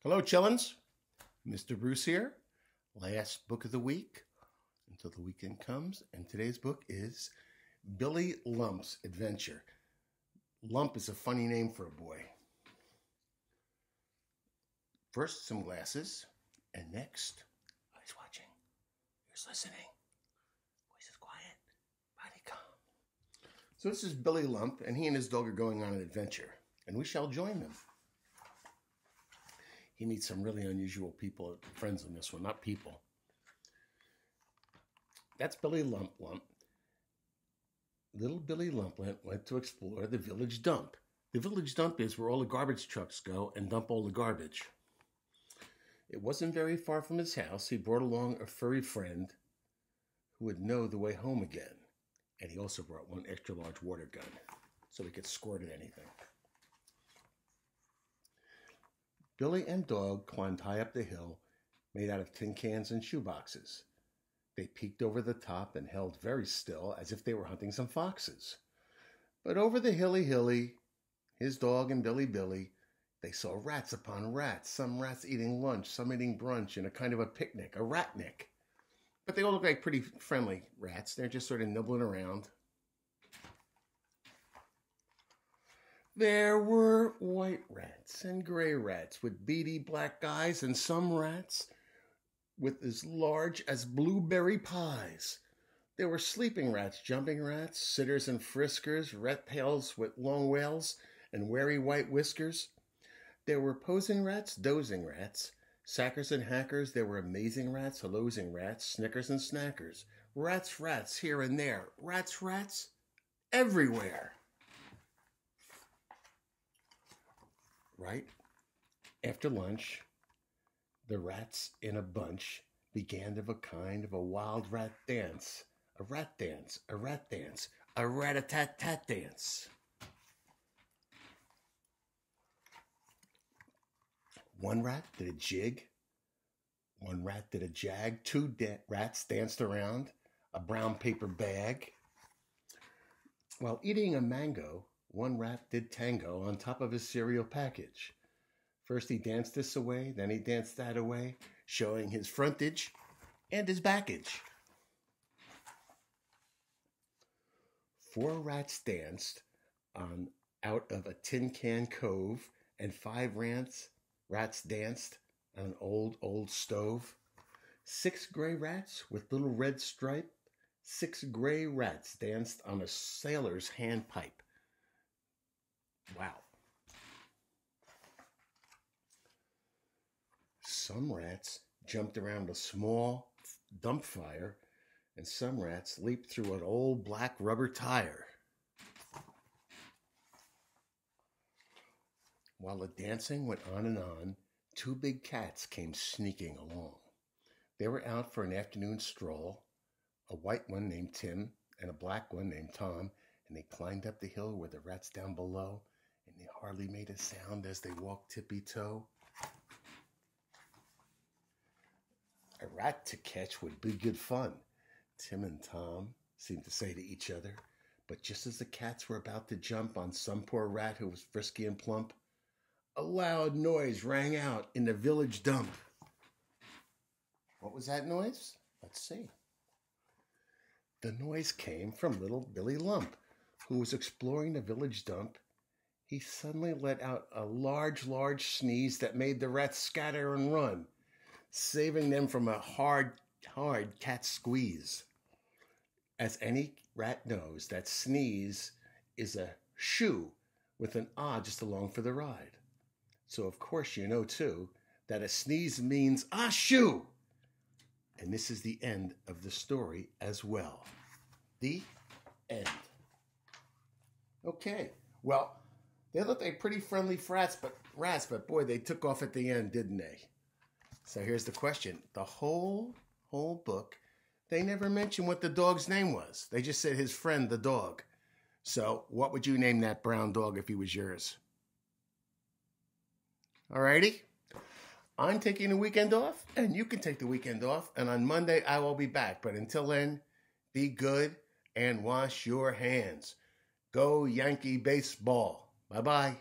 Hello, chillins. Mr. Bruce here. Last book of the week until the weekend comes. And today's book is Billy Lump's Adventure. Lump is a funny name for a boy. First, some glasses. And next, eyes watching, ears listening, voices quiet, body calm. So this is Billy Lump, and he and his dog are going on an adventure. And we shall join them. He meets some really unusual people, friends in this one, not people. That's Billy Lump. Little Billy Lump went to explore the village dump. The village dump is where all the garbage trucks go and dump all the garbage. It wasn't very far from his house. He brought along a furry friend who would know the way home again. And he also brought one extra large water gun so he could squirt at anything. Billy and dog climbed high up the hill, made out of tin cans and shoeboxes. They peeked over the top and held very still as if they were hunting some foxes. But over the hilly, his dog and Billy, they saw rats upon rats, some rats eating lunch, some eating brunch, and a kind of a picnic, a ratnik. But they all look like pretty friendly rats. They're just sort of nibbling around. There were white rats and gray rats with beady black eyes, and some rats with as large as blueberry pies. There were sleeping rats, jumping rats, sitters and friskers, rat tails with long wails and wary white whiskers. There were posing rats, dozing rats, sackers and hackers. There were amazing rats, hallozing rats, snickers and snackers. Rats here and there. Rats everywhere. Right after lunch, the rats in a bunch began a kind of a wild rat dance. A rat dance, a rat-a-tat-tat dance. One rat did a jig. One rat did a jag. Two rats danced around a brown paper bag. While eating a mango, one rat did tango on top of his cereal package. First he danced this away, then he danced that away, showing his frontage and his backage. 4 rats danced out of a tin can cove, and 5 rats danced on an old stove. 6 gray rats with little red stripe. 6 gray rats danced on a sailor's handpipe. Wow. Some rats jumped around a small dump fire, and some rats leaped through an old black rubber tire. While the dancing went on and on, 2 big cats came sneaking along. They were out for an afternoon stroll, a white one named Tim and a black one named Tom, and they climbed up the hill where the rats down below, and they hardly made a sound as they walked tippy-toe. A rat to catch would be good fun, Tim and Tom seemed to say to each other. But just as the cats were about to jump on some poor rat who was frisky and plump, a loud noise rang out in the village dump. What was that noise? Let's see. The noise came from little Billy Lump, who was exploring the village dump. He suddenly let out a large sneeze that made the rats scatter and run, saving them from a hard cat squeeze. As any rat knows, that sneeze is a shoo with an ah just along for the ride. So of course you know too that a sneeze means ah shoo. And this is the end of the story as well. The end. Okay, well, they looked like pretty friendly rats, but boy, they took off at the end, didn't they? So here's the question. The whole book, they never mentioned what the dog's name was. They just said his friend, the dog. So what would you name that brown dog if he was yours? Alrighty? I'm taking the weekend off, and you can take the weekend off, and on Monday I will be back. But until then, be good and wash your hands. Go Yankee baseball. Bye-bye.